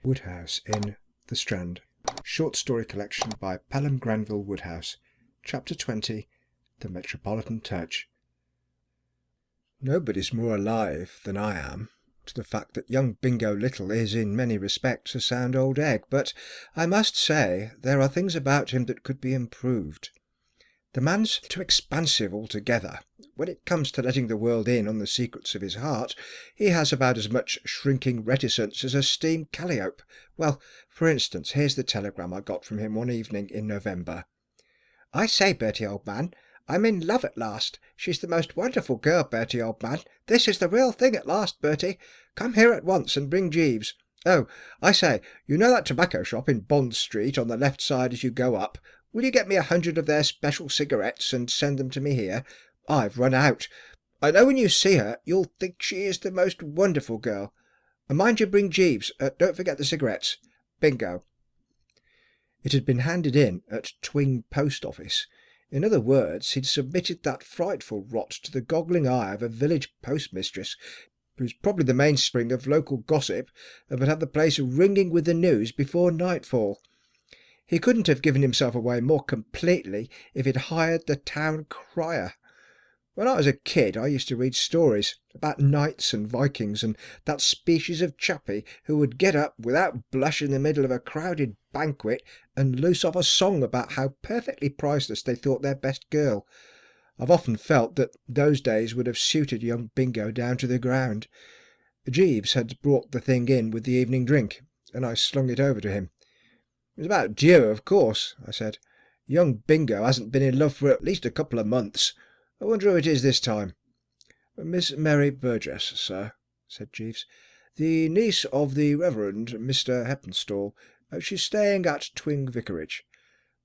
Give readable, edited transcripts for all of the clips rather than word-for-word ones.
Wodehouse in The Strand. Short story collection by Pelham Granville Wodehouse. Chapter 20. The Metropolitan Touch. Nobody's more alive than I am to the fact that young Bingo Little is in many respects a sound old egg, but I must say there are things about him that could be improved. The man's too expansive altogether. When it comes to letting the world in on the secrets of his heart, he has about as much shrinking reticence as a steam calliope. Well, for instance, here's the telegram I got from him one evening in November. "I say, Bertie, old man, I'm in love at last. She's the most wonderful girl, Bertie, old man. This is the real thing at last, Bertie. Come here at once and bring Jeeves. Oh, I say, you know that tobacco shop in Bond Street on the left side as you go up? Will you get me 100 of their special cigarettes and send them to me here? I've run out. I know when you see her you'll think she is the most wonderful girl. And mind you bring Jeeves. Don't forget the cigarettes. Bingo." It had been handed in at Twing Post Office. In other words, he'd submitted that frightful rot to the goggling eye of a village postmistress, who's probably the mainspring of local gossip and would have the place ringing with the news before nightfall. He couldn't have given himself away more completely if he'd hired the town crier. When I was a kid I used to read stories about knights and Vikings and that species of chappie who would get up without blush in the middle of a crowded banquet and loose off a song about how perfectly priceless they thought their best girl. I've often felt that those days would have suited young Bingo down to the ground. Jeeves had brought the thing in with the evening drink, and I slung it over to him. "It was about due, of course," I said. "Young Bingo hasn't been in love for at least a couple of months. I wonder who it is this time." "Miss Mary Burgess, sir," said Jeeves. "The niece of the Reverend Mr. Heppenstall. She's staying at Twing Vicarage."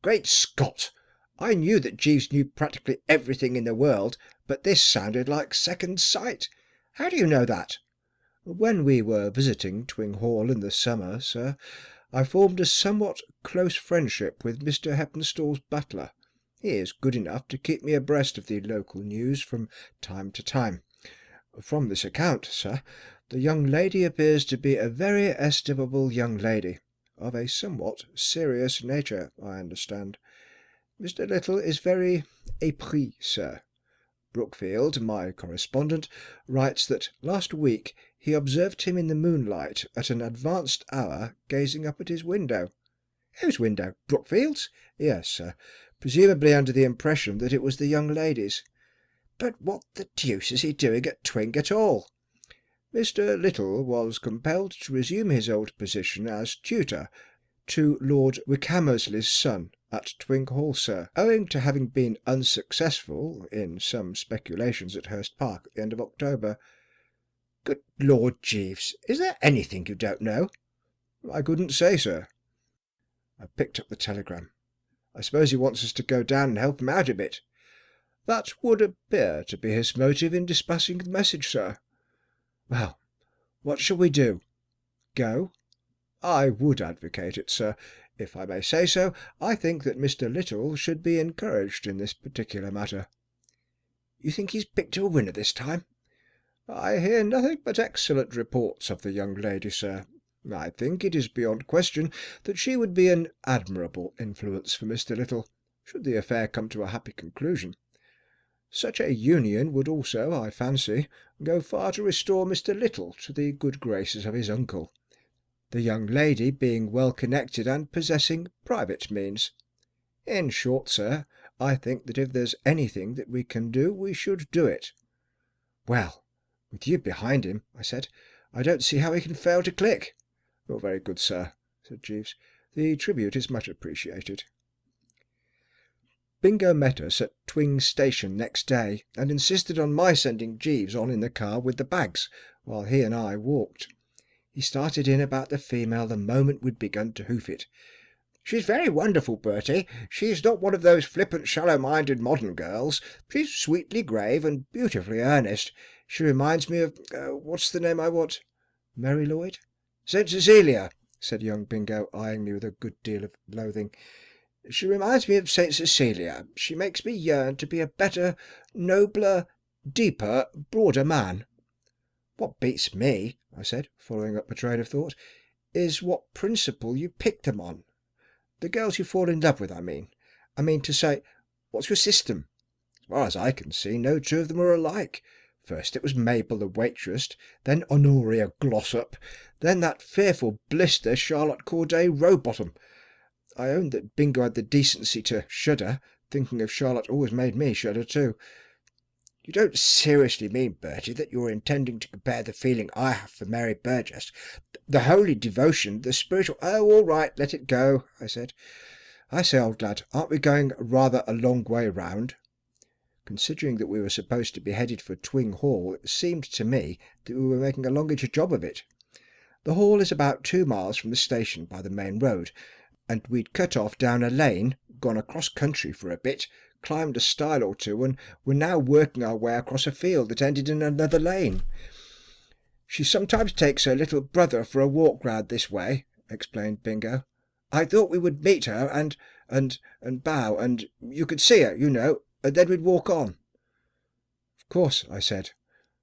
Great Scott! I knew that Jeeves knew practically everything in the world, but this sounded like second sight. "How do you know that?" "When we were visiting Twing Hall in the summer, sir, I formed a somewhat close friendship with Mr. Heppenstall's butler. He is good enough to keep me abreast of the local news from time to time. From this account, sir, the young lady appears to be a very estimable young lady, of a somewhat serious nature, I understand. Mr. Little is very épris, sir. Brookfield, my correspondent, writes that last week he observed him in the moonlight at an advanced hour gazing up at his window." "Whose window? Brookfield's?" "Yes, sir, presumably under the impression that it was the young lady's." "But what the deuce is he doing at Twing at all?" "Mr. Little was compelled to resume his old position as tutor to Lord Wickhammersley's son at Twing Hall, sir, owing to having been unsuccessful in some speculations at Hurst Park at the end of October." "Good Lord, Jeeves, is there anything you don't know?" "I couldn't say, sir." I picked up the telegram. "I suppose he wants us to go down and help him out a bit." "That would appear to be his motive in dispatching the message, sir." "Well, what shall we do? Go?" "I would advocate it, sir. If I may say so, I think that Mr. Little should be encouraged in this particular matter." "You think he's picked a winner this time?" "I hear nothing but excellent reports of the young lady, sir. I think it is beyond question that she would be an admirable influence for Mr. Little, should the affair come to a happy conclusion. Such a union would also, I fancy, go far to restore Mr. Little to the good graces of his uncle, the young lady being well connected and possessing private means. In short, sir, I think that if there's anything that we can do, we should do it." "Well, with you behind him," I said, "I don't see how he can fail to click." "Oh, very good, sir," said Jeeves. "The tribute is much appreciated." Bingo met us at Twing Station next day, and insisted on my sending Jeeves on in the car with the bags, while he and I walked. He started in about the female the moment we'd begun to hoof it. "She's very wonderful, Bertie. She's not one of those flippant, shallow-minded modern girls. She's sweetly grave and beautifully earnest. She reminds me of what's the name I want?" "Mary Lloyd?" "St. Cecilia," said young Bingo, eyeing me with a good deal of loathing. "She reminds me of St. Cecilia. She makes me yearn to be a better, nobler, deeper, broader man." "What beats me," I said, following up a train of thought, is what principle you picked them on. The girls you fall in love with, I mean. I mean to say, what's your system? As far as I can see, no two of them are alike. First it was Mabel the waitress, then Honoria Glossop, then that fearful blister Charlotte Corday Rowbottom. I own that Bingo had the decency to shudder. Thinking of Charlotte always made me shudder too. You don't seriously mean, Bertie, that you're intending to compare the feeling I have for Mary Burgess, the holy devotion, the spiritual— Oh, all right, let it go, I said. I say, old lad, aren't we going rather a long way round? Considering that we were supposed to be headed for Twing Hall, it seemed to me that we were making a longish job of it. The hall is about 2 miles from the station by the main road, and we'd cut off down a lane, gone across country for a bit, climbed a stile or two, and were now working our way across a field that ended in another lane. She sometimes takes her little brother for a walk round this way, explained Bingo. I thought we would meet her and bow, and you could see her, you know, and then we'd walk on. Of course, I said.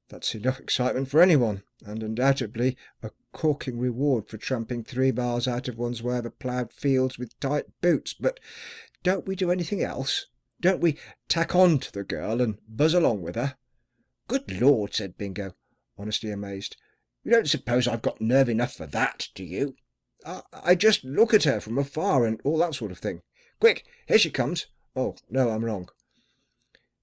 That's enough excitement for anyone, and undoubtedly a corking reward for tramping 3 miles out of one's way over ploughed fields with tight boots. But don't we do anything else? Don't we tack on to the girl and buzz along with her? Good Lord, said Bingo, honestly amazed. You don't suppose I've got nerve enough for that, do you? I just look at her from afar and all that sort of thing. Quick, here she comes. Oh, no, I'm wrong.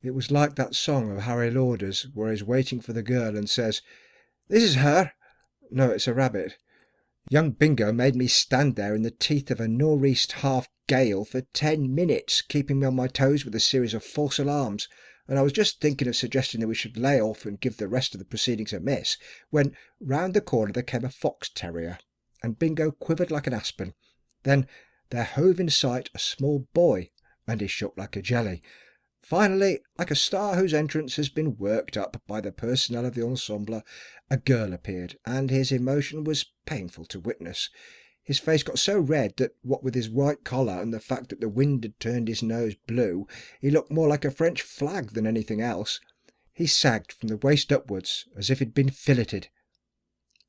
It was like that song of Harry Lauder's where he's waiting for the girl and says, This is her. No, it's a rabbit. Young Bingo made me stand there in the teeth of a nor'east half-gale for 10 minutes, keeping me on my toes with a series of false alarms, and I was just thinking of suggesting that we should lay off and give the rest of the proceedings a miss, when round the corner there came a fox-terrier, and Bingo quivered like an aspen. Then there hove in sight a small boy, and he shook like a jelly. Finally, like a star whose entrance has been worked up by the personnel of the ensemble, a girl appeared, and his emotion was painful to witness. His face got so red that, what with his white collar and the fact that the wind had turned his nose blue, he looked more like a French flag than anything else. He sagged from the waist upwards, as if he'd been filleted.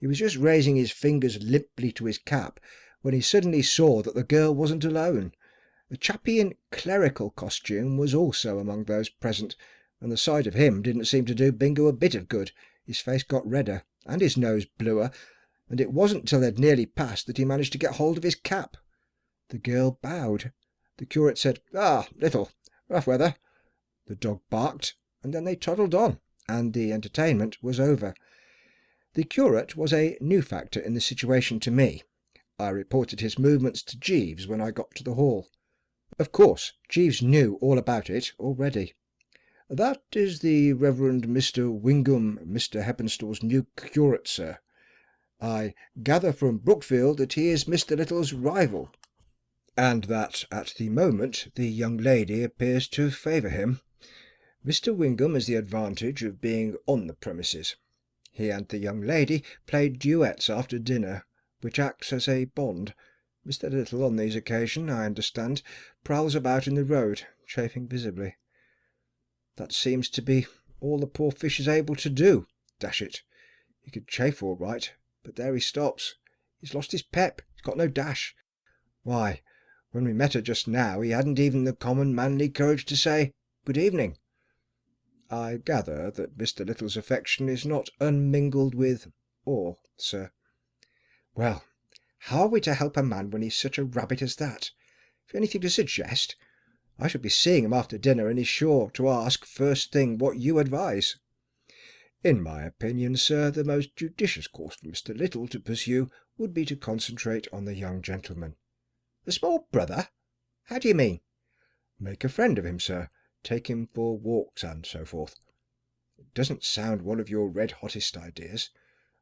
He was just raising his fingers limply to his cap, when he suddenly saw that the girl wasn't alone. A chappie in clerical costume was also among those present, and the sight of him didn't seem to do Bingo a bit of good. His face got redder, and his nose bluer, and it wasn't till they'd nearly passed that he managed to get hold of his cap. The girl bowed. The curate said, Ah, little, rough weather. The dog barked, and then they toddled on, and the entertainment was over. The curate was a new factor in the situation to me. I reported his movements to Jeeves when I got to the hall. Of course, Jeeves knew all about it already. That is the Reverend Mr. Wingham, Mr. Heppenstall's new curate, sir. I gather from Brookfield that he is Mr. Little's rival, and that at the moment the young lady appears to favour him. Mr. Wingham has the advantage of being on the premises. He and the young lady played duets after dinner, which acts as a bond. Mr. Little on these occasions, I understand, prowls about in the road, chafing visibly. That seems to be all the poor fish is able to do, dash it. He could chafe all right, but there he stops. He's lost his pep, he's got no dash. Why, when we met her just now, he hadn't even the common manly courage to say, Good evening. I gather that Mr. Little's affection is not unmingled with awe, sir. Well, how are we to help a man when he's such a rabbit as that? Have you anything to suggest? I shall be seeing him after dinner, and he's sure to ask first thing what you advise. In my opinion, sir, the most judicious course for Mr. Little to pursue would be to concentrate on the young gentleman. The small brother? How do you mean? Make a friend of him, sir. Take him for walks and so forth. It doesn't sound one of your red-hottest ideas.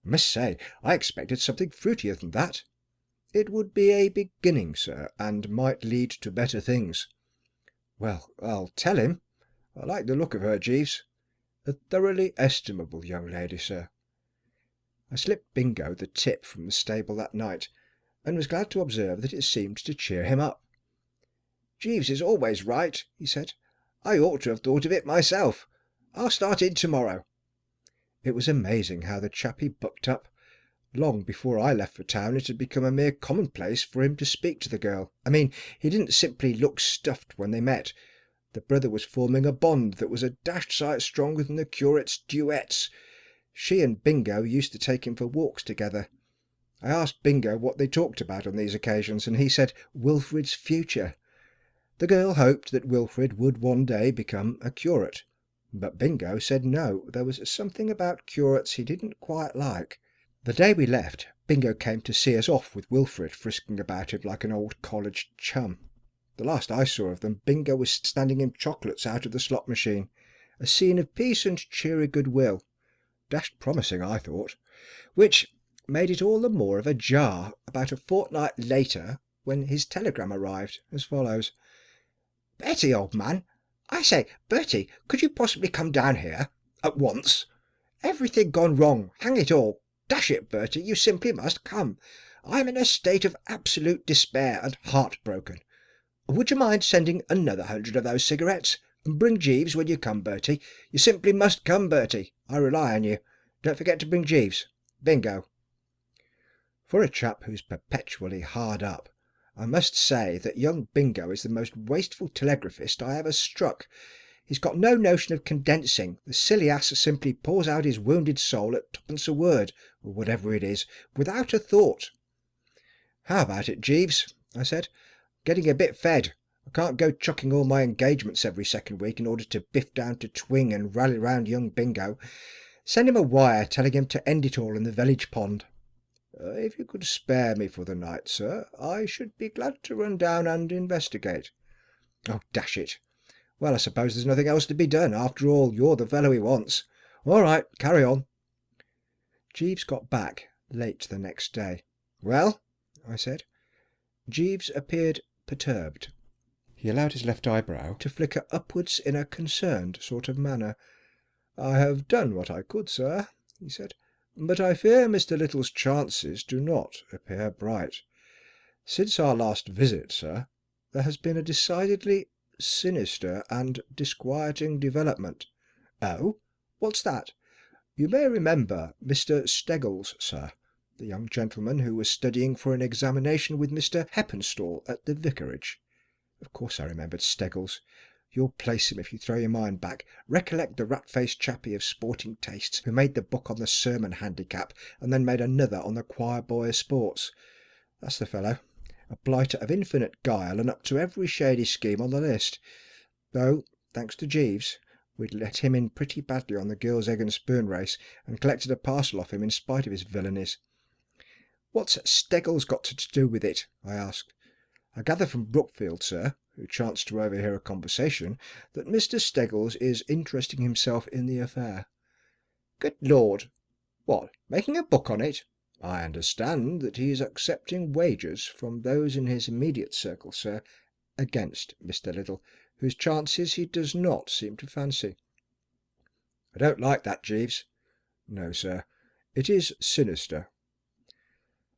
I must say, I expected something fruitier than that. It would be a beginning, sir, and might lead to better things. Well, I'll tell him. I like the look of her, Jeeves. A thoroughly estimable young lady, sir. I slipped Bingo the tip from the stable that night, and was glad to observe that it seemed to cheer him up. Jeeves is always right, he said. I ought to have thought of it myself. I'll start in tomorrow. It was amazing how the chappie bucked up. Long before I left for town it had become a mere commonplace for him to speak to the girl. I mean, he didn't simply look stuffed when they met. The brother was forming a bond that was a dashed sight stronger than the curate's duets. She and Bingo used to take him for walks together. I asked Bingo what they talked about on these occasions, and he said Wilfrid's future. The girl hoped that Wilfrid would one day become a curate, but Bingo said no, there was something about curates he didn't quite like. The day we left, Bingo came to see us off with Wilfrid frisking about him like an old college chum. The last I saw of them, Bingo was standing him chocolates out of the slot machine, a scene of peace and cheery goodwill. Dashed promising, I thought, which made it all the more of a jar about a fortnight later when his telegram arrived, as follows. "Bertie, old man. I say, Bertie, could you possibly come down here? At once? Everything gone wrong, hang it all. Dash it, Bertie, you simply must come. I'm in a state of absolute despair and heartbroken. Would you mind sending another 100 of those cigarettes? And bring Jeeves when you come, Bertie. You simply must come, Bertie. I rely on you. Don't forget to bring Jeeves. Bingo." For a chap who's perpetually hard up, I must say that young Bingo is the most wasteful telegraphist I ever struck. He's got no notion of condensing. The silly ass simply pours out his wounded soul at twopence a word, or whatever it is, without a thought. "How about it, Jeeves?" I said. "Getting a bit fed. I can't go chucking all my engagements every second week in order to biff down to Twing and rally round young Bingo. Send him a wire telling him to end it all in the village pond." "If you could spare me for the night, sir, I should be glad to run down and investigate." "Oh, dash it. Well, I suppose there's nothing else to be done. After all, you're the fellow he wants. All right, carry on." Jeeves got back late the next day. "Well?" I said. Jeeves appeared perturbed. He allowed his left eyebrow to flicker upwards in a concerned sort of manner. "I have done what I could, sir," he said, "but I fear Mr. Little's chances do not appear bright. Since our last visit, sir, there has been a decidedly sinister and disquieting development." "Oh? What's that?" "You may remember Mr. Steggles, sir, the young gentleman who was studying for an examination with Mr. Heppenstall at the vicarage." Of course I remembered Steggles. You'll place him if you throw your mind back. Recollect the rat-faced chappie of sporting tastes who made the book on the sermon handicap and then made another on the choir boy sports. That's the fellow. A blighter of infinite guile and up to every shady scheme on the list. Though, thanks to Jeeves, we'd let him in pretty badly on the girls' egg and spoon race and collected a parcel off him in spite of his villainies. "What's Steggles got to do with it?" I asked. "I gather from Brookfield, sir, who chanced to overhear a conversation, that Mr. Steggles is interesting himself in the affair." "Good Lord! What, making a book on it?" "I understand that he is accepting wagers from those in his immediate circle, sir, against Mr. Little, whose chances he does not seem to fancy." "I don't like that, Jeeves." "No, sir. It is sinister.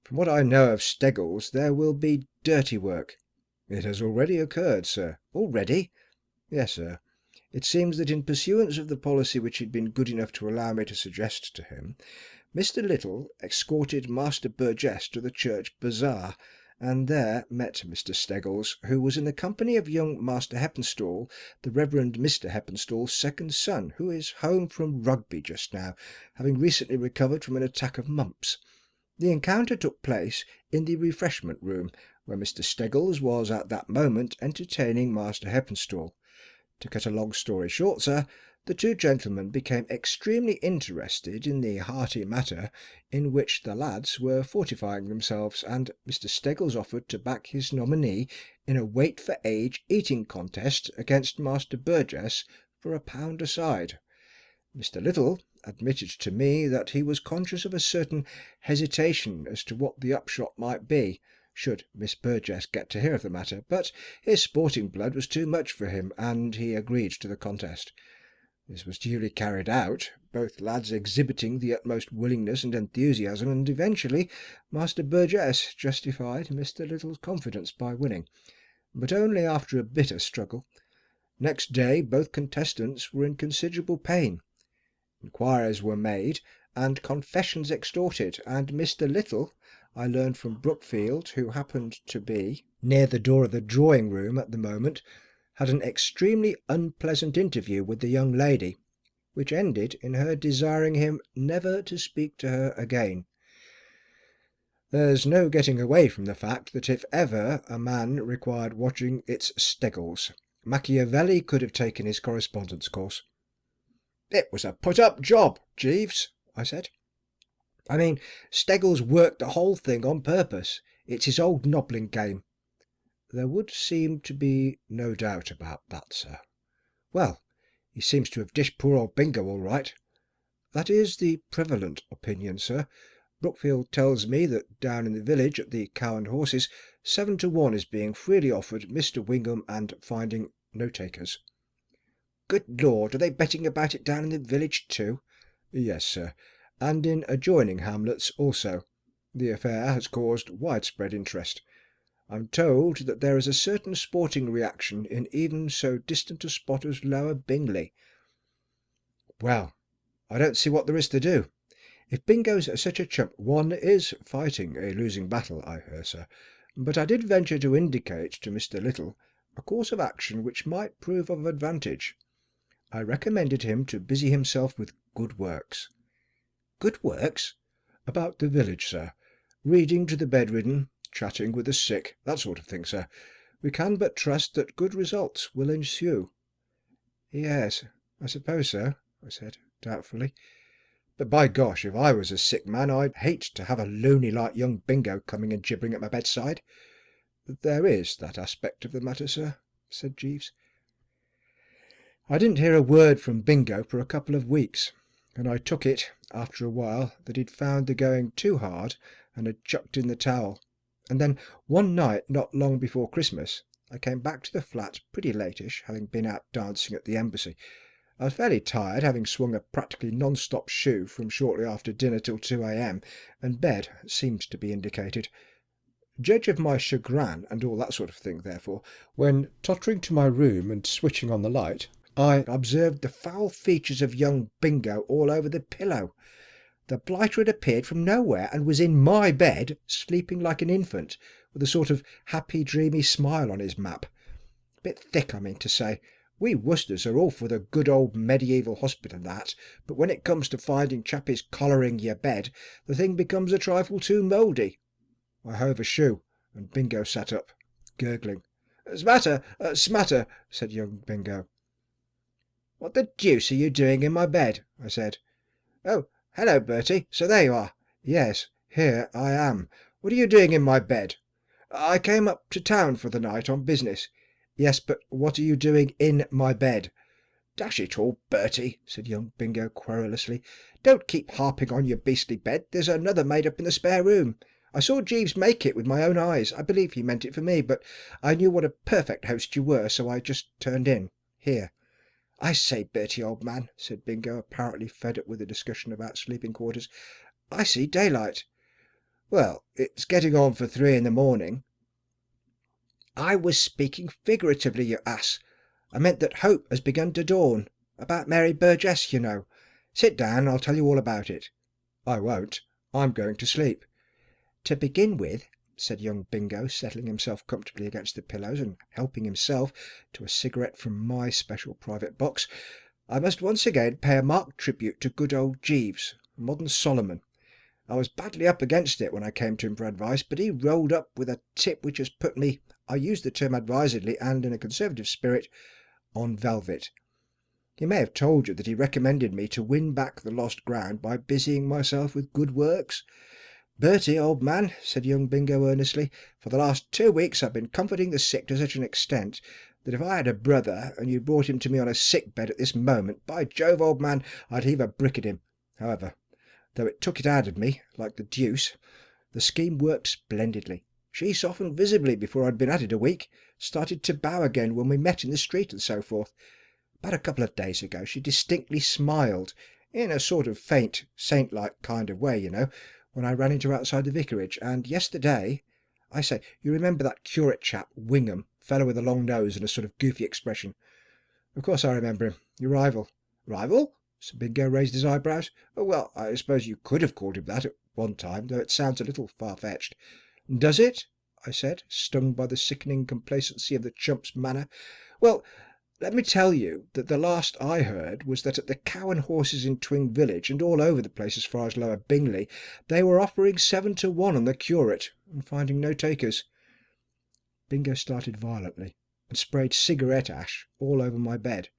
From what I know of Steggles, there will be dirty work." "It has already occurred, sir." "Already?" "Yes, sir. It seems that in pursuance of the policy which he'd been good enough to allow me to suggest to him, Mr. Little escorted Master Burgess to the church bazaar, and there met Mr. Steggles, who was in the company of young Master Heppenstall, the Reverend Mr. Heppenstall's second son, who is home from Rugby just now, having recently recovered from an attack of mumps. The encounter took place in the refreshment room, where Mr. Steggles was at that moment entertaining Master Heppenstall. To cut a long story short, sir, the two gentlemen became extremely interested in the hearty matter in which the lads were fortifying themselves, and Mr. Steggles offered to back his nominee in a weight-for-age eating contest against Master Burgess for £1 a side. Mr. Little admitted to me that he was conscious of a certain hesitation as to what the upshot might be, should Miss Burgess get to hear of the matter, but his sporting blood was too much for him, and he agreed to the contest. This was duly carried out, both lads exhibiting the utmost willingness and enthusiasm, and eventually Master Burgess justified Mr. Little's confidence by winning, but only after a bitter struggle. Next day both contestants were in considerable pain. Inquiries were made, and confessions extorted, and Mr. Little, I learned from Brookfield, who happened to be near the door of the drawing-room at the moment, had an extremely unpleasant interview with the young lady, which ended in her desiring him never to speak to her again. There's no getting away from the fact that if ever a man required watching, it's Steggles. Machiavelli could have taken his correspondence course. "It was a put-up job, Jeeves," I said. "I mean, Steggles worked the whole thing on purpose. It's his old nobbling game." "There would seem to be no doubt about that, sir." "Well, he seems to have dished poor old Bingo all right." "That is the prevalent opinion, sir. Brookfield tells me that down in the village at the Cow and Horses 7 to 1 is being freely offered Mr. Wingham and finding no takers." "Good Lord, are they betting about it down in the village too?" "Yes, sir, and in adjoining hamlets also. The affair has caused widespread interest. I'm told that there is a certain sporting reaction in even so distant a spot as Lower Bingley." "Well, I don't see what there is to do. If Bingo's such a chump, one is fighting a losing battle, I hear, sir. But I did venture to indicate to Mr. Little a course of action which might prove of advantage. I recommended him to busy himself with good works." "Good works?" "About the village, sir. Reading to the bedridden, chatting with the sick, that sort of thing, sir. We can but trust that good results will ensue." "Yes, I suppose so," I said, doubtfully. "But by gosh, if I was a sick man, I'd hate to have a loony like young Bingo coming and gibbering at my bedside." "There is that aspect of the matter, sir," said Jeeves. "I didn't hear a word from Bingo for a couple of weeks, and I took it, after a while, that he'd found the going too hard and had chucked in the towel. And then one night not long before Christmas I came back to the flat pretty latish, having been out dancing at the Embassy. I was fairly tired, having swung a practically non-stop shoe from shortly after dinner till 2 a.m, and bed seemed to be indicated. Judge of my chagrin and all that sort of thing, therefore, when, tottering to my room and switching on the light, I observed the foul features of young Bingo all over the pillow. The blighter had appeared from nowhere and was in my bed, sleeping like an infant, with a sort of happy dreamy smile on his map. A bit thick, I mean to say. We Worcesters are all for the good old medieval hospital and that, but when it comes to finding chappies collaring your bed, the thing becomes a trifle too mouldy. I hove a shoe, and Bingo sat up, gurgling. Smatter, smatter," said young Bingo. "What the deuce are you doing in my bed?" I said. "Oh, hello, Bertie. So there you are." "Yes, here I am. What are you doing in my bed?" "I came up to town for the night on business." "Yes, but what are you doing in my bed?" "Dash it all, Bertie," said young Bingo querulously, "don't keep harping on your beastly bed. There's another made up in the spare room. I saw Jeeves make it with my own eyes. I believe he meant it for me, but I knew what a perfect host you were, so I just turned in. Here." "I say, Bertie, old man," said Bingo, apparently fed up with the discussion about sleeping quarters, "I see daylight." "Well, it's getting on for 3 in the morning." "I was speaking figuratively, you ass. I meant that hope has begun to dawn. About Mary Burgess, you know. Sit down and I'll tell you all about it." "I won't. I'm going to sleep." "To begin with," said young Bingo, settling himself comfortably against the pillows and helping himself to a cigarette from my special private box, "I must once again pay a marked tribute to good old Jeeves, modern Solomon. I was badly up against it when I came to him for advice, but he rolled up with a tip which has put me, I use the term advisedly and in a conservative spirit, on velvet. He may have told you that he recommended me to win back the lost ground by busying myself with good works. Bertie, old man," said young Bingo earnestly, "for the last 2 weeks I've been comforting the sick to such an extent that if I had a brother and you brought him to me on a sick bed at this moment, by Jove, old man, I'd heave a brick at him. However, though it took it out of me, like the deuce, the scheme worked splendidly. She softened visibly before I'd been at it a week, started to bow again when we met in the street and so forth. About a couple of days ago she distinctly smiled, in a sort of faint, saint-like kind of way, you know, when I ran into her outside the vicarage, and yesterday, I say, you remember that curate chap, Wingham, fellow with a long nose and a sort of goofy expression?" "Of course I remember him. Your rival." "Rival?" Sir Bingo raised his eyebrows. "Oh, well, I suppose you could have called him that at one time, though it sounds a little far-fetched." "Does it?" I said, stung by the sickening complacency of the chump's manner. "Well, let me tell you that the last I heard was that at the Cow and Horses in Twing Village, and all over the place as far as Lower Bingley, they were offering 7 to 1 on the curate, and finding no takers." Bingo started violently, and sprayed cigarette ash all over my bed.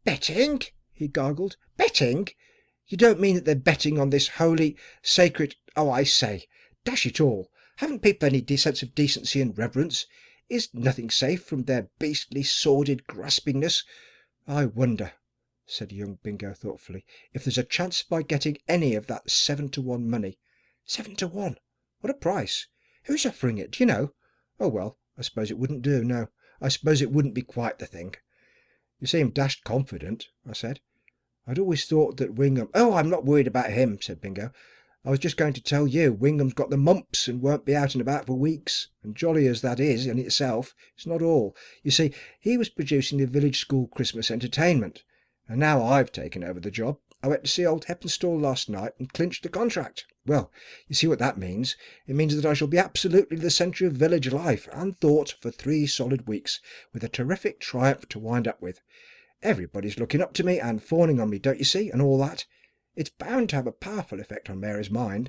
"Betting?" he gargled. "Betting? You don't mean that they're betting on this holy, sacred... Oh, I say, dash it all, haven't people any sense of decency and reverence? Is nothing safe from their beastly, sordid graspingness? I wonder," said young Bingo thoughtfully, "if there's a chance of my getting any of that 7 to 1 money. 7 to 1? What a price! Who's offering it, do you know? Oh, well, I suppose it wouldn't do, no. I suppose it wouldn't be quite the thing." "You seem dashed confident," I said. "I'd always thought that Wingham—" "Oh, I'm not worried about him," said Bingo. "I was just going to tell you Wingham's got the mumps and won't be out and about for weeks, and jolly as that is in itself, it's not all. You see, he was producing the village school Christmas entertainment, and now I've taken over the job. I went to see old Heppenstall last night and clinched the contract. Well, you see what that means. It means that I shall be absolutely the centre of village life and thought for 3 solid weeks, with a terrific triumph to wind up with. Everybody's looking up to me and fawning on me, don't you see, and all that. It's bound to have a powerful effect on Mary's mind.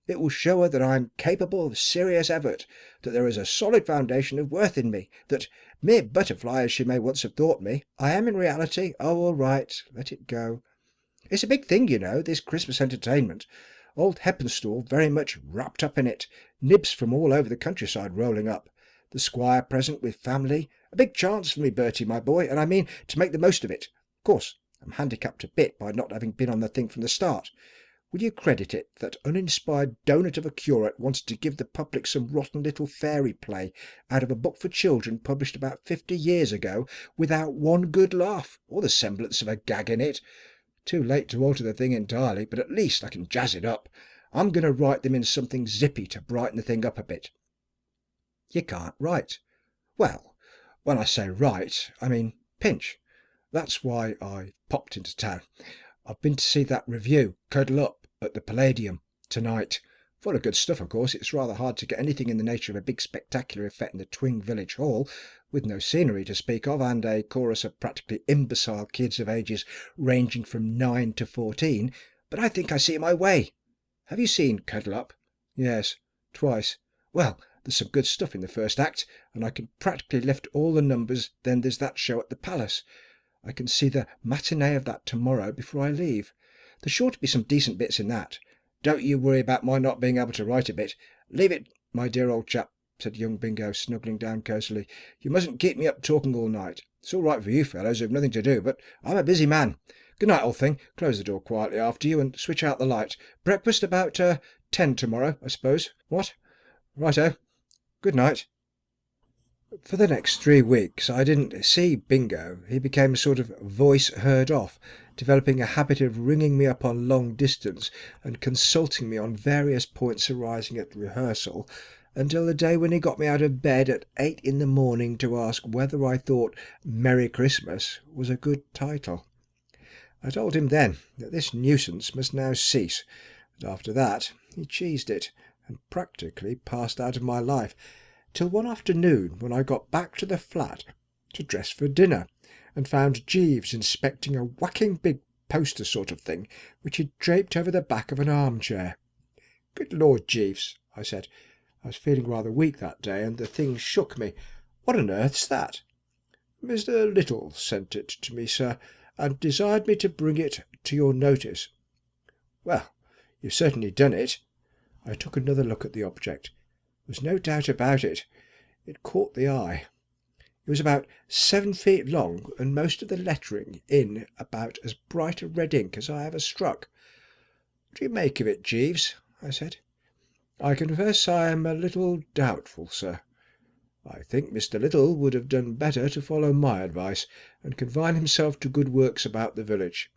It will show her that I'm capable of serious effort, that there is a solid foundation of worth in me, that, mere butterfly as she may once have thought me, I am in reality... Oh, all right, let it go. It's a big thing, you know, this Christmas entertainment. Old Heppenstall very much wrapped up in it, nibs from all over the countryside rolling up. The squire present with family. A big chance for me, Bertie, my boy, and I mean to make the most of it. Of course, I'm handicapped a bit by not having been on the thing from the start. Will you credit it that uninspired donut of a curate wanted to give the public some rotten little fairy play out of a book for children published about 50 years ago, without one good laugh, or the semblance of a gag in it? Too late to alter the thing entirely, but at least I can jazz it up. I'm going to write them in something zippy to brighten the thing up a bit." "You can't write." "Well, when I say write, I mean pinch. That's why I popped into town. I've been to see that review, Cuddle Up, at the Palladium, tonight. Full of good stuff, of course. It's rather hard to get anything in the nature of a big spectacular effect in the Twing Village Hall, with no scenery to speak of, and a chorus of practically imbecile kids of ages ranging from 9 to 14, but I think I see my way. Have you seen Cuddle Up?" "Yes, twice." "Well, there's some good stuff in the first act, and I can practically lift all the numbers. Then there's that show at the Palace. I can see the matinee of that tomorrow before I leave. There's sure to be some decent bits in that. Don't you worry about my not being able to write a bit. Leave it, my dear old chap," said young Bingo, snuggling down cosily. "You mustn't keep me up talking all night. It's all right for you fellows who've nothing to do, but I'm a busy man. Good night, old thing. Close the door quietly after you and switch out the light. Breakfast about 10 tomorrow, I suppose. What? Righto. Good night." For the next 3 weeks I didn't see Bingo. He became a sort of voice heard off, developing a habit of ringing me up on long distance and consulting me on various points arising at rehearsal, until the day when he got me out of bed at 8 in the morning to ask whether I thought Merry Christmas was a good title. I told him then that this nuisance must now cease, and after that he cheesed it, and practically passed out of my life, till one afternoon when I got back to the flat to dress for dinner, and found Jeeves inspecting a whacking big poster sort of thing which he'd draped over the back of an armchair. "Good Lord, Jeeves," I said. I was feeling rather weak that day, and the thing shook me. "What on earth's that?" "Mr. Little sent it to me, sir, and desired me to bring it to your notice." "Well, you've certainly done it." I took another look at the object. There was no doubt about it. It caught the eye. It was about 7 feet long, and most of the lettering in about as bright a red ink as I ever struck. "What do you make of it, Jeeves?" I said. "I confess I am a little doubtful, sir. I think Mr. Little would have done better to follow my advice, and confine himself to good works about the village."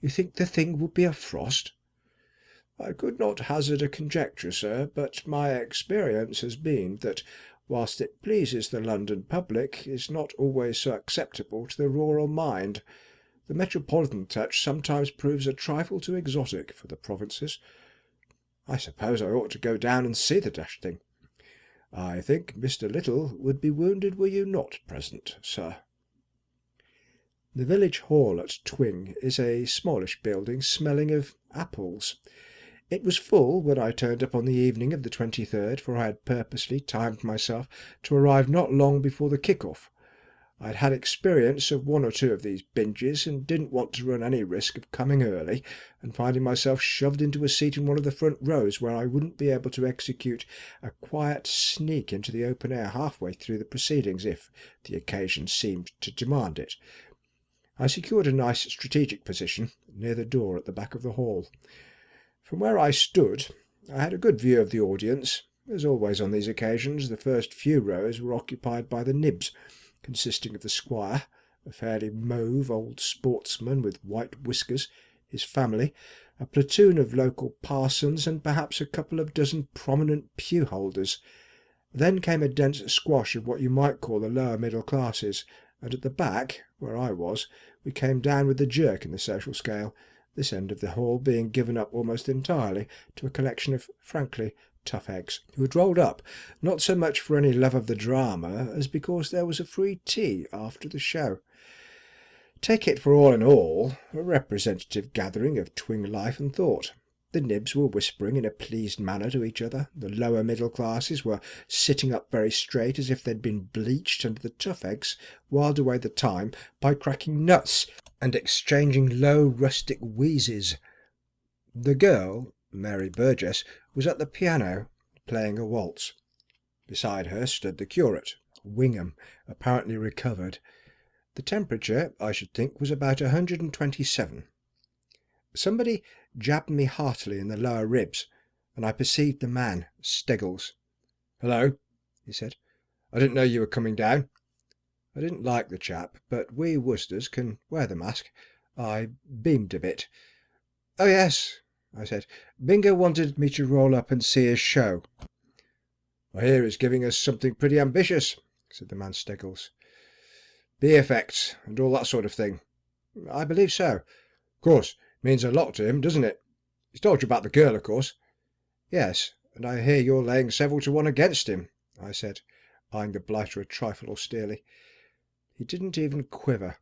"You think the thing would be a frost?" "I could not hazard a conjecture, sir, but my experience has been that, whilst it pleases the London public, is not always so acceptable to the rural mind. The Metropolitan touch sometimes proves a trifle too exotic for the provinces. I suppose I ought to go down and see the dashed thing. I think Mr. Little would be wounded were you not present, sir." The village hall at Twing is a smallish building smelling of apples. It was full when I turned up on the evening of the 23rd, for I had purposely timed myself to arrive not long before the kick-off. I had had experience of one or two of these binges, and didn't want to run any risk of coming early and finding myself shoved into a seat in one of the front rows where I wouldn't be able to execute a quiet sneak into the open air halfway through the proceedings if the occasion seemed to demand it. I secured a nice strategic position near the door at the back of the hall. From where I stood I had a good view of the audience. As always on these occasions, the first few rows were occupied by the nibs, consisting of the squire, a fairly mauve old sportsman with white whiskers, his family, a platoon of local parsons, and perhaps a couple of dozen prominent pew-holders. Then came a dense squash of what you might call the lower middle classes, and at the back, where I was, we came down with a jerk in the social scale, this end of the hall being given up almost entirely to a collection of frankly tough eggs, who had rolled up, not so much for any love of the drama as because there was a free tea after the show. Take it for all in all, a representative gathering of Twing life and thought. The nibs were whispering in a pleased manner to each other, the lower middle classes were sitting up very straight as if they'd been bleached, and the tough eggs whiled away the time by cracking nuts and exchanging low rustic wheezes. The girl, Mary Burgess, was at the piano, playing a waltz. Beside her stood the curate, Wingham, apparently recovered. The temperature, I should think, was about 127. Somebody jabbed me heartily in the lower ribs, and I perceived the man, Steggles. "Hello," he said. "I didn't know you were coming down." I didn't like the chap, but we Worcesters can wear the mask. I beamed a bit. "Oh, yes," I said. "Bingo wanted me to roll up and see his show." "I hear he's giving us something pretty ambitious," said the man Steggles. "Bee effects and all that sort of thing." "I believe so." "Of course, it means a lot to him, doesn't it? He's told you about the girl, of course." "Yes, and I hear you're laying several to one against him," I said, eyeing the blighter a trifle austerely. He didn't even quiver.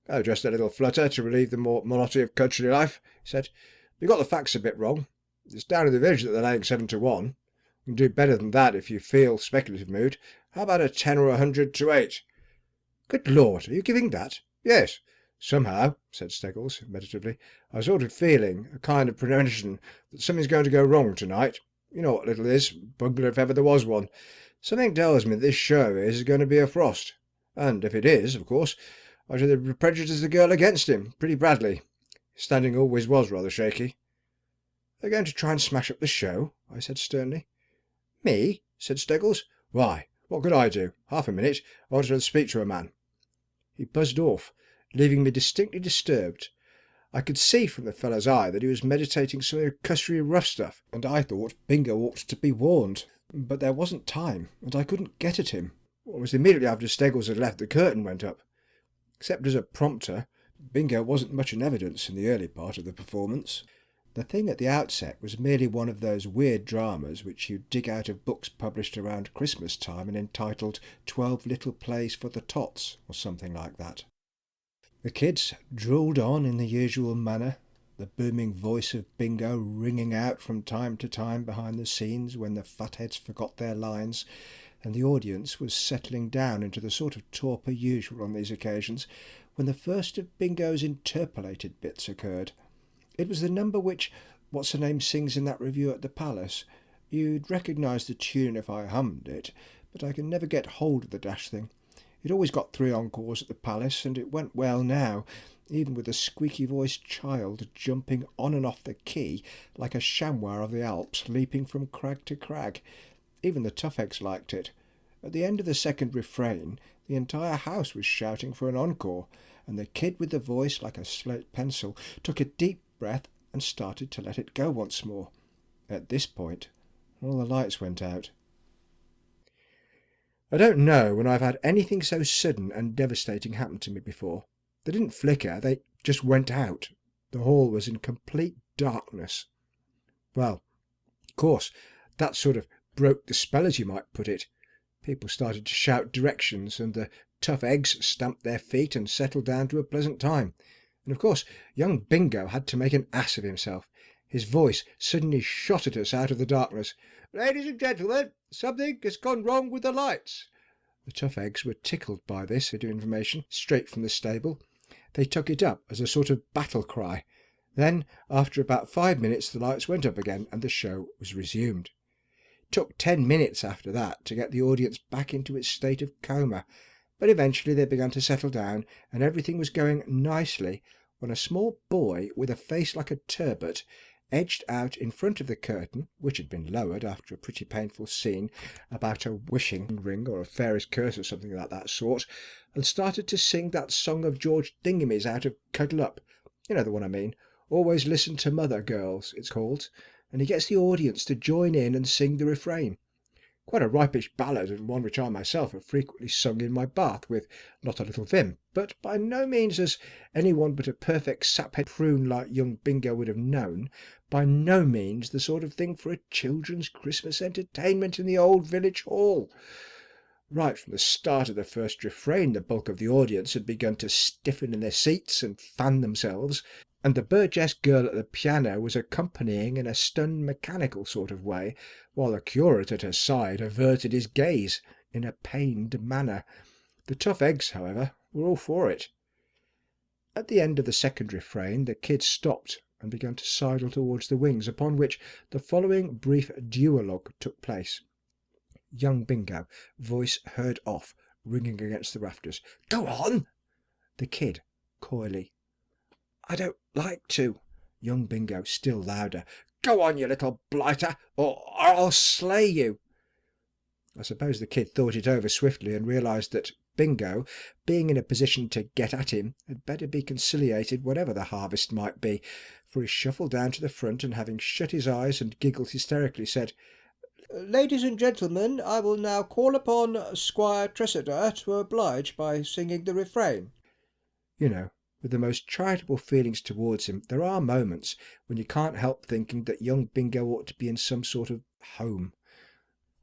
"Oh, just a little flutter to relieve the monotony of country life," he said. "You got the facts a bit wrong. It's down in the village that they're laying 7 to 1. You can do better than that if you feel speculative mood. How about a 10 or 100 to 8? "Good Lord, are you giving that?" "Yes. Somehow," said Steggles, meditatively, "I sort of feeling a kind of premonition that something's going to go wrong tonight. You know what Little is, bungler if ever there was one. Something tells me this show is going to be a frost. And if it is, of course, I should prejudice the girl against him pretty badly. His standing always was rather shaky." "They're going to try and smash up the show?" I said sternly. "Me?" said Steggles. "Why, what could I do? Half a minute. I wanted to speak to a man." He buzzed off, leaving me distinctly disturbed. I could see from the fellow's eye that he was meditating some cussery rough stuff, and I thought Bingo ought to be warned. But there wasn't time, and I couldn't get at him. Almost immediately after Steggles had left, the curtain went up. Except as a prompter, Bingo wasn't much in evidence in the early part of the performance. The thing at the outset was merely one of those weird dramas which you dig out of books published around Christmas time and entitled 12 Little Plays for the Tots, or something like that. The kids drawled on in the usual manner, the booming voice of Bingo ringing out from time to time behind the scenes when the fatheads forgot their lines, and the audience was settling down into the sort of torpor usual on these occasions, when the first of Bingo's interpolated bits occurred. It was the number which What's-her-name sings in that review at the Palace. You'd recognise the tune if I hummed it, but I can never get hold of the dashed thing. It always got 3 encores at the Palace, and it went well now, even with a squeaky-voiced child jumping on and off the key like a chamois of the Alps leaping from crag to crag. Even the tough eggs liked it. At the end of the second refrain, the entire house was shouting for an encore, and the kid with the voice like a slate pencil took a deep breath and started to let it go once more. At this point, all the lights went out. I don't know when I've had anything so sudden and devastating happen to me before. They didn't flicker, they just went out. The hall was in complete darkness. Well, of course, that sort of broke the spell, as you might put it. People started to shout directions, and the tough eggs stamped their feet and settled down to a pleasant time. And of course, young Bingo had to make an ass of himself. His voice suddenly shot at us out of the darkness. "Ladies and gentlemen, something has gone wrong with the lights." The tough eggs were tickled by this bit of information straight from the stable. They took it up as a sort of battle cry. Then, after about 5 minutes, the lights went up again and the show was resumed. It took 10 minutes after that to get the audience back into its state of coma, but eventually they began to settle down and everything was going nicely when a small boy with a face like a turbot edged out in front of the curtain, which had been lowered after a pretty painful scene about a wishing ring or a fairy's curse or something like that sort, and started to sing that song of George Thingamy's out of Cuddle Up. You know the one I mean. Always Listen to Mother, Girls, it's called, and he gets the audience to join in and sing the refrain. Quite a ripish ballad, and one which I myself have frequently sung in my bath with not a little vim, but by no means as anyone but a perfect saphead prune like young Bingo would have known, by no means the sort of thing for a children's Christmas entertainment in the old village hall. Right from the start of the first refrain, the bulk of the audience had begun to stiffen in their seats and fan themselves, and the Burgess girl at the piano was accompanying in a stunned mechanical sort of way, while the curate at her side averted his gaze in a pained manner. The tough eggs, however, were all for it. At the end of the second refrain the kids stopped and began to sidle towards the wings, upon which the following brief duologue took place. Young Bingo, voice heard off, ringing against the rafters. "Go on!" The kid, coyly. "I don't like to." Young Bingo, still louder. "Go on, you little blighter, or I'll slay you." I suppose the kid thought it over swiftly and realised that Bingo, being in a position to get at him, had better be conciliated whatever the harvest might be, for he shuffled down to the front and, having shut his eyes and giggled hysterically, said, "Ladies and gentlemen, I will now call upon Squire Tressida to oblige by singing the refrain." You know, with the most charitable feelings towards him, there are moments when you can't help thinking that young Bingo ought to be in some sort of home.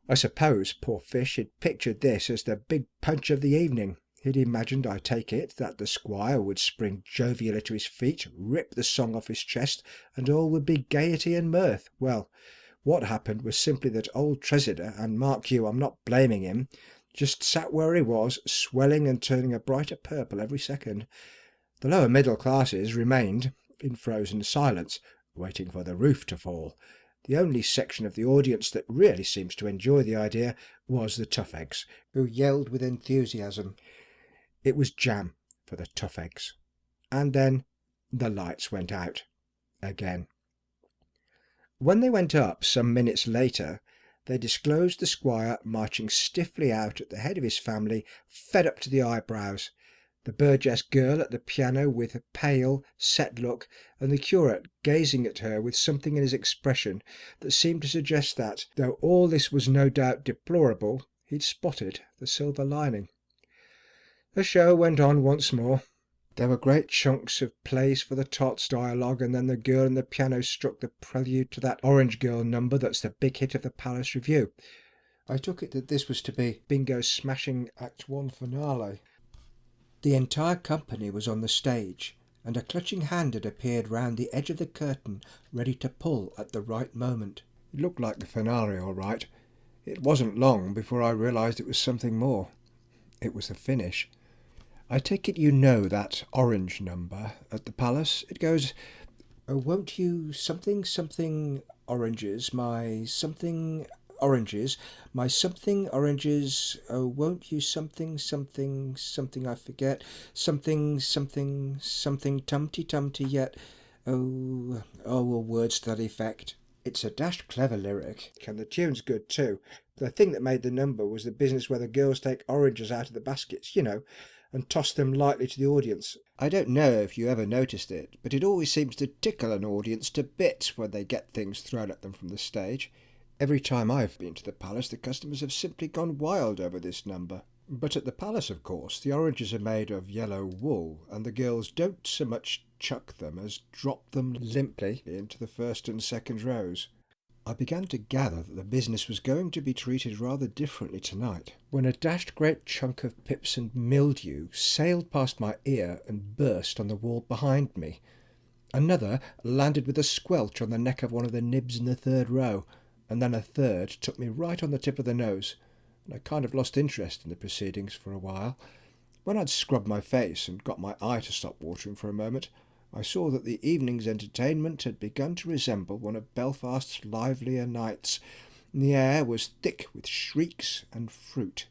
I suppose, poor fish, he'd pictured this as the big punch of the evening. He'd imagined, I take it, that the squire would spring jovially to his feet, rip the song off his chest, and all would be gaiety and mirth. Well, what happened was simply that old Tressida, and mark you, I'm not blaming him, just sat where he was, swelling and turning a brighter purple every second. The lower middle classes remained in frozen silence, waiting for the roof to fall. The only section of the audience that really seems to enjoy the idea was the tough eggs, who yelled with enthusiasm. It was jam for the tough eggs. And then the lights went out again. When they went up some minutes later, they disclosed the squire marching stiffly out at the head of his family, fed up to the eyebrows, the Burgess girl at the piano with a pale, set look, and the curate gazing at her with something in his expression that seemed to suggest that, though all this was no doubt deplorable, he'd spotted the silver lining. The show went on once more. There were great chunks of plays for the tots dialogue, and then the girl on the piano struck the prelude to that Orange Girl number that's the big hit of the Palace Review. I took it that this was to be Bingo's smashing Act 1 finale. The entire company was on the stage, and a clutching hand had appeared round the edge of the curtain, ready to pull at the right moment. It looked like the finale, all right. It wasn't long before I realised it was something more. It was the finish. I take it you know that orange number at the Palace. It goes, "Oh, won't you something oranges, my something oranges, oh, won't you something I forget, something tumty yet, oh, words to that effect." It's a dashed clever lyric, and the tune's good too. The thing that made the number was the business where the girls take oranges out of the baskets, you know, and toss them lightly to the audience. I don't know if you ever noticed it, but it always seems to tickle an audience to bits when they get things thrown at them from the stage. Every time I've been to the Palace, the customers have simply gone wild over this number. But at the palace, of course, the oranges are made of yellow wool, and the girls don't so much chuck them as drop them limply into the first and second rows. I began to gather that the business was going to be treated rather differently tonight, when a dashed great chunk of pips and mildew sailed past my ear and burst on the wall behind me. Another landed with a squelch on the neck of one of the nibs in the third row, and then a third took me right on the tip of the nose, and I kind of lost interest in the proceedings for a while. When I'd scrubbed my face and got my eye to stop watering for a moment, I saw that the evening's entertainment had begun to resemble one of Belfast's livelier nights, and the air was thick with shrieks and fruit.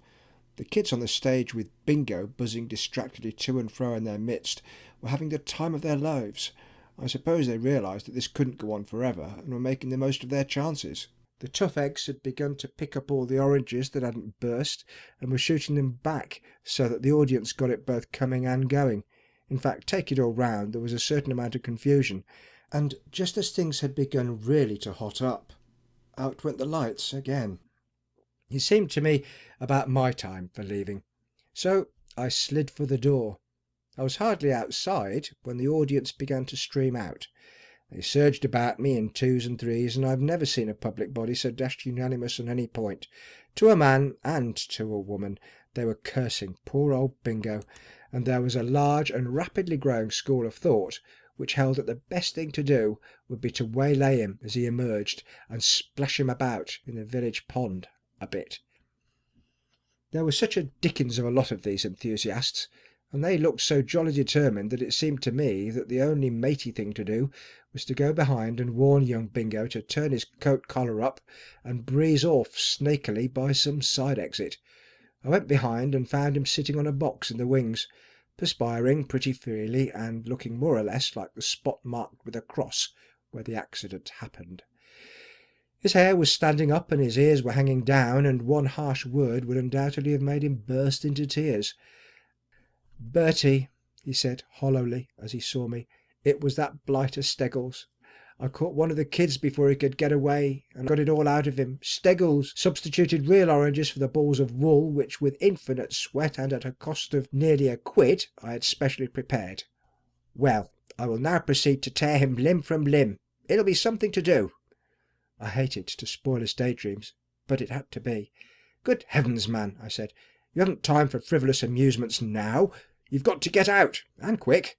The kids on the stage, with Bingo buzzing distractedly to and fro in their midst, were having the time of their lives. I suppose they realised that this couldn't go on forever, and were making the most of their chances. The tough eggs had begun to pick up all the oranges that hadn't burst, and were shooting them back, so that the audience got it both coming and going. In fact, take it all round, there was a certain amount of confusion, and just as things had begun really to hot up, out went the lights again. It seemed to me about my time for leaving, so I slid for the door. I was hardly outside when the audience began to stream out. They surged about me in twos and threes, and I've never seen a public body so dashed unanimous on any point. To a man and to a woman they were cursing poor old Bingo, and there was a large and rapidly growing school of thought which held that the best thing to do would be to waylay him as he emerged and splash him about in the village pond a bit. There was such a dickens of a lot of these enthusiasts, and they looked so jolly determined that it seemed to me that the only matey thing to do was to go behind and warn young Bingo to turn his coat collar up and breeze off snakily by some side exit. I went behind and found him sitting on a box in the wings, perspiring pretty freely and looking more or less like the spot marked with a cross where the accident happened. His hair was standing up and his ears were hanging down, and one harsh word would undoubtedly have made him burst into tears. "Bertie," he said hollowly as he saw me, "it was that blighter Steggles. I caught one of the kids before he could get away, and got it all out of him. Steggles substituted real oranges for the balls of wool, which with infinite sweat and at a cost of nearly a quid I had specially prepared. Well, I will now proceed to tear him limb from limb. It'll be something to do." I hated to spoil his daydreams, but it had to be. "Good heavens, man," I said, "you haven't time for frivolous amusements now. You've got to get out, and quick."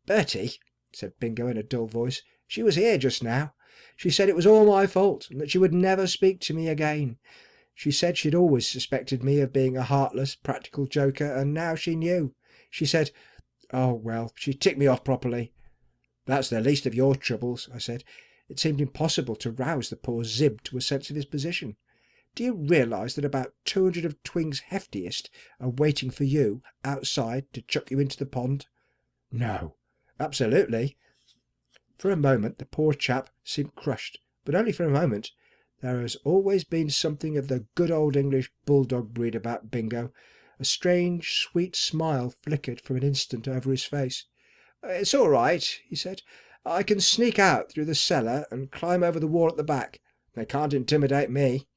"Bertie," said Bingo in a dull voice, "she was here just now. She said it was all my fault, and that she would never speak to me again. She said she'd always suspected me of being a heartless, practical joker, and now she knew. She said, oh, well, she ticked me off properly." "That's the least of your troubles," I said. It seemed impossible to rouse the poor Zib to a sense of his position. "Do you realise that about 200 of Twing's heftiest are waiting for you outside to chuck you into the pond?" "No." "Absolutely." For a moment the poor chap seemed crushed, but only for a moment. There has always been something of the good old English bulldog breed about Bingo. A strange sweet smile flickered for an instant over his face. "It's all right," he said. "I can sneak out through the cellar and climb over the wall at the back. They can't intimidate me."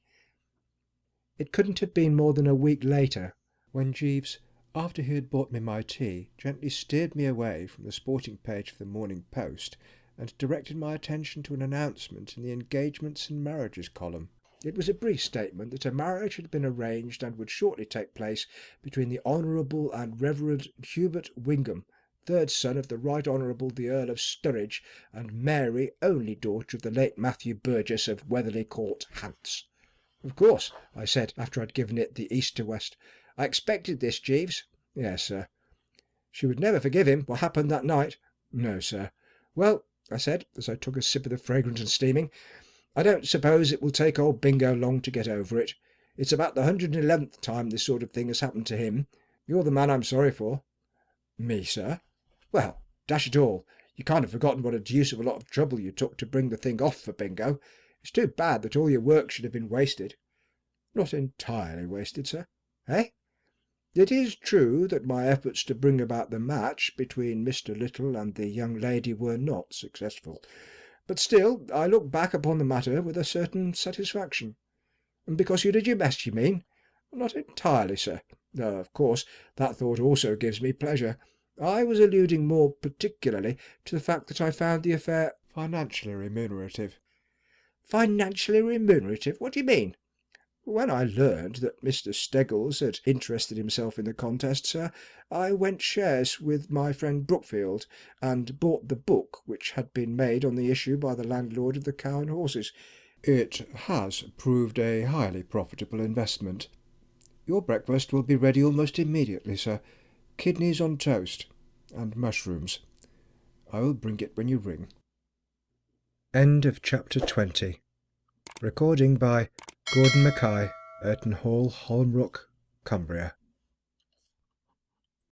It couldn't have been more than a week later when Jeeves, after he had bought me my tea, gently steered me away from the sporting page of the Morning Post and directed my attention to an announcement in the engagements and marriages column. It was a brief statement that a marriage had been arranged and would shortly take place between the Honourable and Reverend Hubert Wingham, third son of the Right Honourable the Earl of Sturridge, and Mary, only daughter of the late Matthew Burgess of Weatherly Court, Hants. "Of course," I said, after I'd given it the east to west. "I expected this, Jeeves." "Yes, sir." "She would never forgive him what happened that night." "No, sir." "Well," I said, as I took a sip of the fragrant and steaming, "I don't suppose it will take old Bingo long to get over it. It's about the 111th time this sort of thing has happened to him. You're the man I'm sorry for." "Me, sir?" "Well, dash it all, you can't have forgotten what a deuce of a lot of trouble you took to bring the thing off for Bingo. It's too bad that all your work should have been wasted." "Not entirely wasted, sir." "Eh?" "It is true that my efforts to bring about the match between Mr. Little and the young lady were not successful, but still I look back upon the matter with a certain satisfaction." "Because you did your best, you mean?" Not entirely, sir. Of course, that thought also gives me pleasure. I was alluding more particularly to the fact that I found the affair financially remunerative. financially remunerative. What do you mean? When I learned that Mr. Steggles had interested himself in the contest, sir, I went shares with my friend Brookfield, and bought the book which had been made on the issue by the landlord of the Cow and Horses. It has proved a highly profitable investment. Your breakfast will be ready almost immediately, sir. Kidneys on toast, and mushrooms. I will bring it when you ring. End of chapter 20. Recording by Gordon MacKay, Earton Hall, Holmrook, Cumbria.